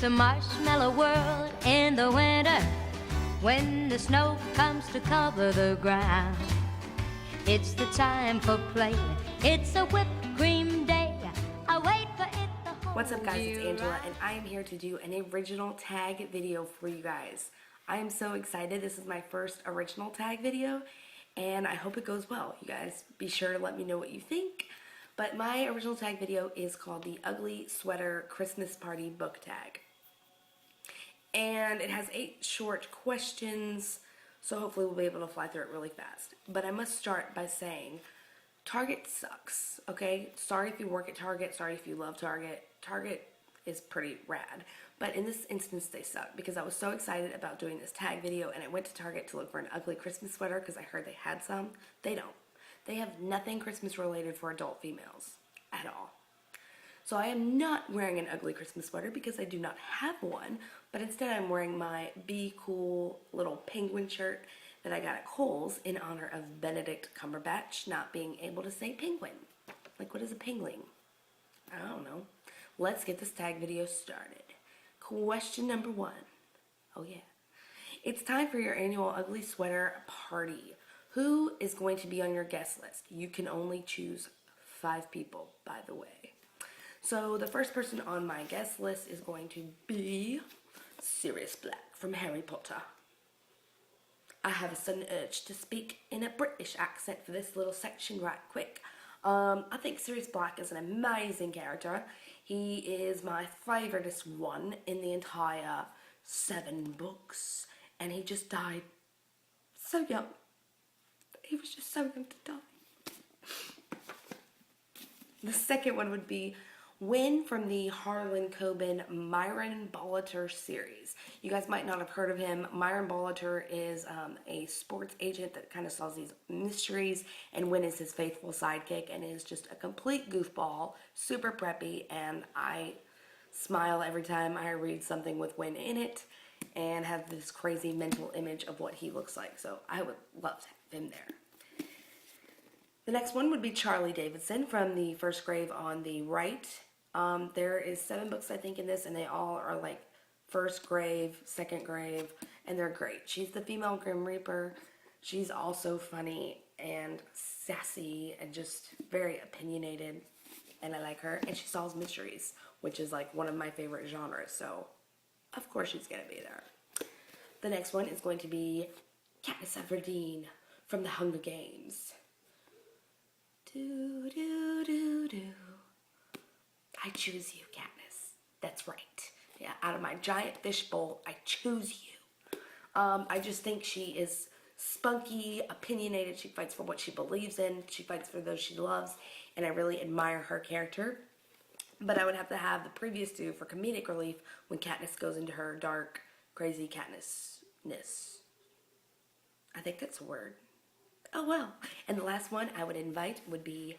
a marshmallow world in the winter when the snow comes to cover the ground. It's the time for play. It's a whipped cream day. I wait for it the whole What's up, guys? It's year Angela, round. and I am here to do an original tag video for you guys. I am so excited. This is my first original tag video, and I hope it goes well. You guys be sure to let me know what you think. But my original tag video is called the Ugly Sweater Christmas Party Book Tag. And it has 8 short questions, so hopefully we'll be able to fly through it really fast. But I must start by saying, Target sucks, okay? Sorry if you work at Target, sorry if you love Target. Target is pretty rad. But in this instance, they suck because I was so excited about doing this tag video and I went to Target to look for an ugly Christmas sweater because I heard they had some. They don't. They have nothing Christmas related for adult females at all. So I am not wearing an ugly Christmas sweater because I do not have one, but instead I'm wearing my Be Cool little penguin shirt that I got at Kohl's in honor of Benedict Cumberbatch not being able to say penguin. Like, what is a penguin? I don't know. Let's get this tag video started. Question number 1. Oh yeah. It's time for your annual ugly sweater party. Who is going to be on your guest list? You can only choose 5 people, by the way. So the first person on my guest list is going to be Sirius Black from Harry Potter. I have a sudden urge to speak in a British accent for this little section right quick. I think Sirius Black is an amazing character. He is my favoritist one in the entire 7 books. And he just died so young. He was just so young to die. The second one would be Win from the Harlan Coben Myron Bolitor series. You guys might not have heard of him. Myron Bolitor is a sports agent that kind of solves these mysteries, and Win is his faithful sidekick and is just a complete goofball, super preppy, and I smile every time I read something with Win in it and have this crazy mental image of what he looks like. So I would love to have him there. The next one would be Charlie Davidson from the First Grave on the right. There is 7 books, I think, in this, and they all are like First Grave, Second Grave, and they're great. She's the female Grim Reaper. She's also funny and sassy and just very opinionated, and I like her. And she solves mysteries, which is like one of my favorite genres, so of course she's going to be there. The next one is going to be Katniss Everdeen from the Hunger Games. Do, do, do, do. I choose you, Katniss. That's right. Yeah, out of my giant fishbowl, I choose you. I just think she is spunky, opinionated. She fights for what she believes in. She fights for those she loves, and I really admire her character. But I would have to have the previous 2 for comedic relief when Katniss goes into her dark, crazy Katniss-ness. I think that's a word. Oh well. And the last one I would invite would be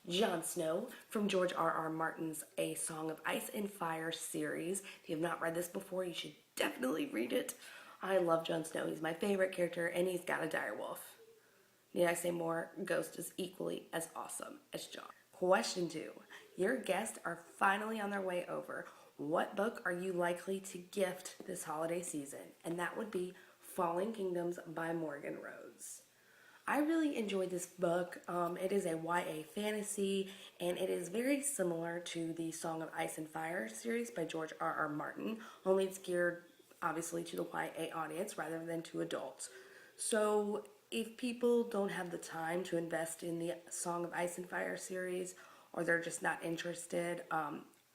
Jon Snow from George R.R. Martin's A Song of Ice and Fire series. If you have not read this before, you should definitely read it. I love Jon Snow. He's my favorite character, and he's got a direwolf. Need I say more? Ghost is equally as awesome as Jon. Question 2. Your guests are finally on their way over. What book are you likely to gift this holiday season? And that would be Falling Kingdoms by Morgan Rhodes. I really enjoyed this book. It is a YA fantasy, and it is very similar to the Song of Ice and Fire series by George R.R. Martin, only it's geared, obviously, to the YA audience rather than to adults. So if people don't have the time to invest in the Song of Ice and Fire series, or they're just not interested,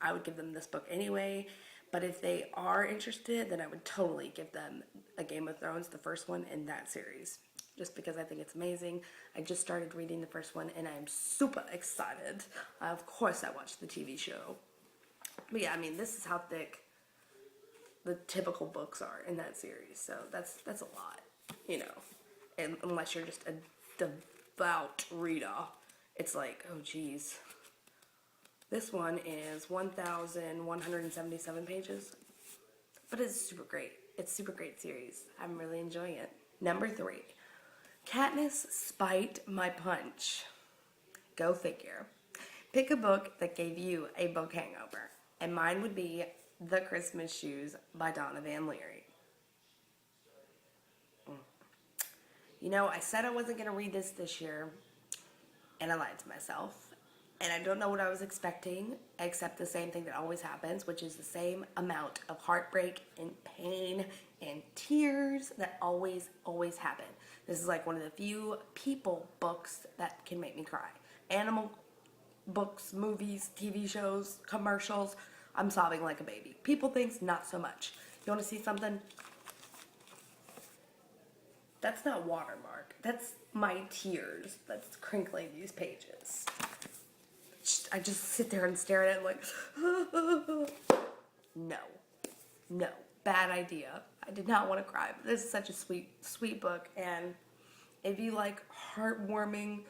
I would give them this book anyway. But if they are interested, then I would totally give them a Game of Thrones, the first one in that series, just because I think it's amazing. I just started reading the first one, and I'm super excited. Of course I watched the TV show. But yeah, I mean, this is how thick the typical books are in that series. So that's a lot, you know. And unless you're just a devout reader, it's like, oh geez. This one is 1,177 pages. But it's super great. It's a super great series. I'm really enjoying it. Number 3. Katniss Spite My Punch. Go figure. Pick a book that gave you a book hangover. And mine would be The Christmas Shoes by Donna Van Leary. You know, I said I wasn't going to read this year, and I lied to myself. And I don't know what I was expecting, except the same thing that always happens, which is the same amount of heartbreak and pain and tears that always happen. This is like one of the few people books that can make me cry. Animal books, movies, TV shows, commercials, I'm sobbing like a baby. People things, not so much. You want to see something? That's not watermark. That's my tears that's crinkling these pages. I just sit there and stare at it like, no, bad idea. I did not want to cry, but this is such a sweet book, and if you like heartwarming,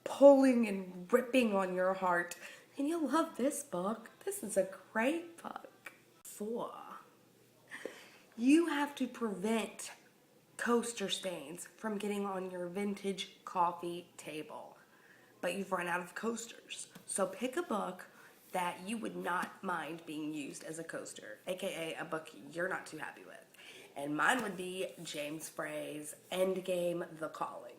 pulling and ripping on your heart, then you'll love this book. This is a great book. 4. You have to prevent coaster stains from getting on your vintage coffee table, but you've run out of coasters. So pick a book that you would not mind being used as a coaster, aka a book you're not too happy with. And mine would be James Frey's Endgame: The Calling.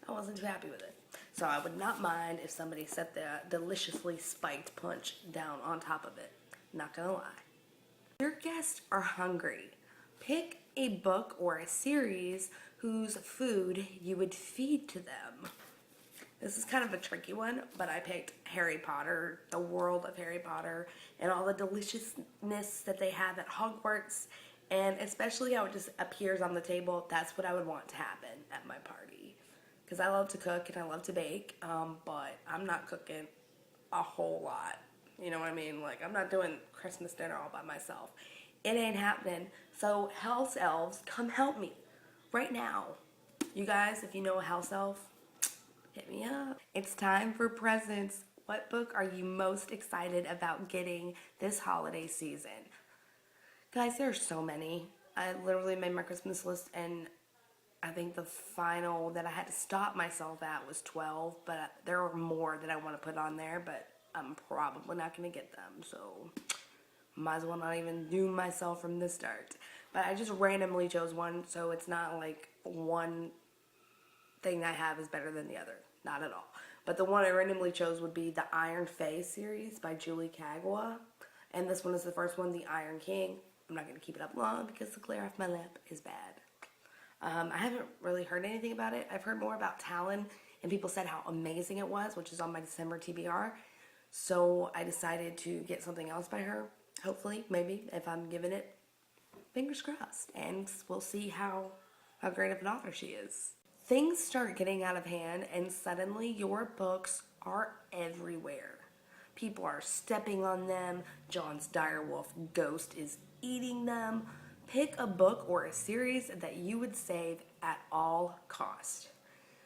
I wasn't too happy with it. So I would not mind if somebody set the deliciously spiked punch down on top of it. Not gonna lie. Your guests are hungry. Pick a book or a series whose food you would feed to them. This is kind of a tricky one, but I picked Harry Potter, the world of Harry Potter, and all the deliciousness that they have at Hogwarts, and especially how it just appears on the table. That's what I would want to happen at my party. Because I love to cook and I love to bake, but I'm not cooking a whole lot. You know what I mean? Like, I'm not doing Christmas dinner all by myself. It ain't happening. So, house elves, come help me right now. You guys, if you know a house elf, hit me up. It's time for presents. What book are you most excited about getting this holiday season? Guys, there are so many. I literally made my Christmas list, and I think the final that I had to stop myself at was 12, but there are more that I want to put on there, but I'm probably not going to get them, so might as well not even do myself from the start. But I just randomly chose one, so it's not like one thing I have is better than the other. Not at all. But the one I randomly chose would be the Iron Fae series by Julie Kagawa. And this one is the first one, The Iron King. I'm not going to keep it up long because the glare off my lip is bad. I haven't really heard anything about it. I've heard more about Talon, and people said how amazing it was, which is on my December TBR. So I decided to get something else by her. Hopefully, maybe, if I'm given it. Fingers crossed. And we'll see how great of an author she is. Things start getting out of hand, and suddenly your books are everywhere. People are stepping on them. John's direwolf ghost is eating them. Pick a book or a series that you would save at all cost.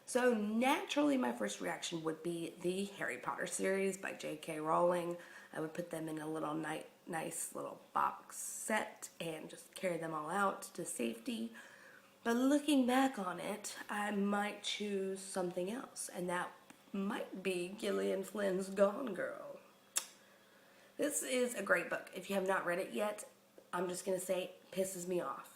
So naturally, my first reaction would be the Harry Potter series by J.K. Rowling. I would put them in a little nice little box set and just carry them all out to safety. But looking back on it, I might choose something else, and that might be Gillian Flynn's Gone Girl. This is a great book. If you have not read it yet, I'm just going to say it pisses me off,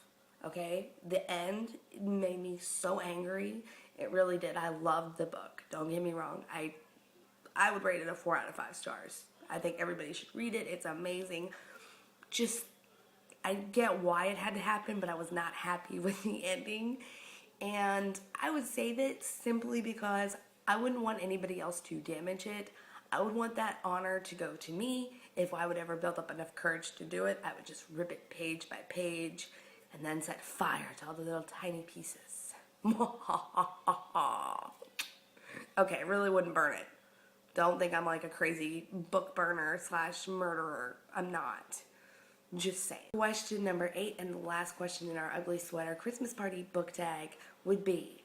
okay? The end made me so angry. It really did. I loved the book. Don't get me wrong. I would rate it a 4 out of 5 stars. I think everybody should read it. It's amazing. Just, I get why it had to happen, but I was not happy with the ending. And I would save it simply because I wouldn't want anybody else to damage it. I would want that honor to go to me. If I would ever build up enough courage to do it, I would just rip it page by page and then set fire to all the little tiny pieces. Okay, I really wouldn't burn it. Don't think I'm like a crazy book burner / murderer. I'm not. Just saying. Question number 8 and the last question in our ugly sweater Christmas party book tag would be,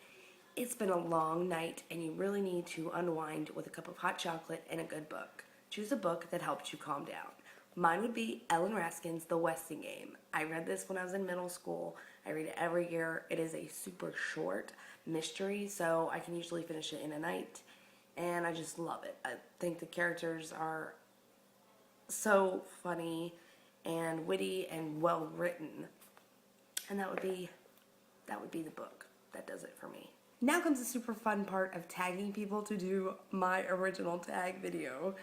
it's been a long night and you really need to unwind with a cup of hot chocolate and a good book. Choose a book that helps you calm down. Mine would be Ellen Raskin's The Westing Game. I read this when I was in middle school. I read it every year. It is a super short mystery, so I can usually finish it in a night. And I just love it. I think the characters are so funny and witty and well written. And that would be the book. That does it for me. Now comes the super fun part of tagging people to do my original tag video.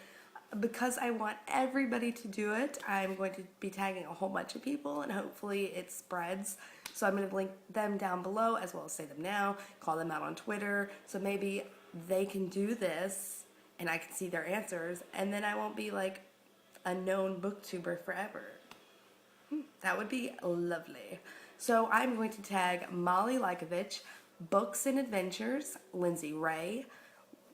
Because I want everybody to do it, I'm going to be tagging a whole bunch of people and hopefully it spreads. So I'm going to link them down below as well as say them now, call them out on Twitter. So maybe they can do this and I can see their answers and then I won't be like a known booktuber forever. That would be lovely. So I'm going to tag Molly Likovich, Books and Adventures, Lindsey Rey,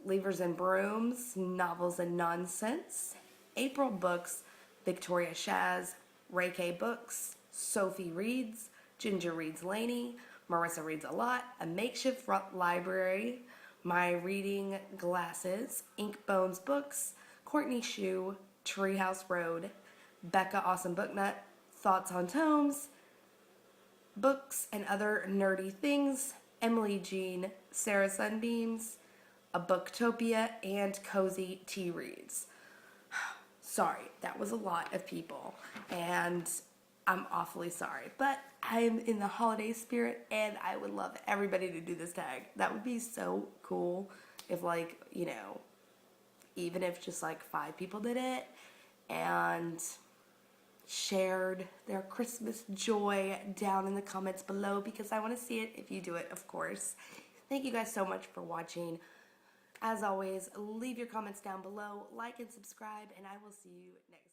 Levers and Brooms, Novels and Nonsense, April Books, Victoria Shaz, Ray K Books, Sophie Reads, Ginger Reads Laney, Marissa Reads a Lot, A Makeshift Library, My Reading Glasses, Ink Bones Books, Courtney Shue, Treehouse Road, Becca Awesome Booknut, Thoughts on Tomes, Books and Other Nerdy Things, Emily Jean, Sarah Sunbeams, A Booktopia, and Cozy Tea Reads. Sorry, that was a lot of people, and I'm awfully sorry, but I'm in the holiday spirit, and I would love everybody to do this tag. That would be so cool if, like, you know, even if just like 5 people did it, and shared their Christmas joy down in the comments below because I want to see it if you do it, of course. Thank you guys so much for watching. As always, leave your comments down below, like and subscribe, and I will see you next time.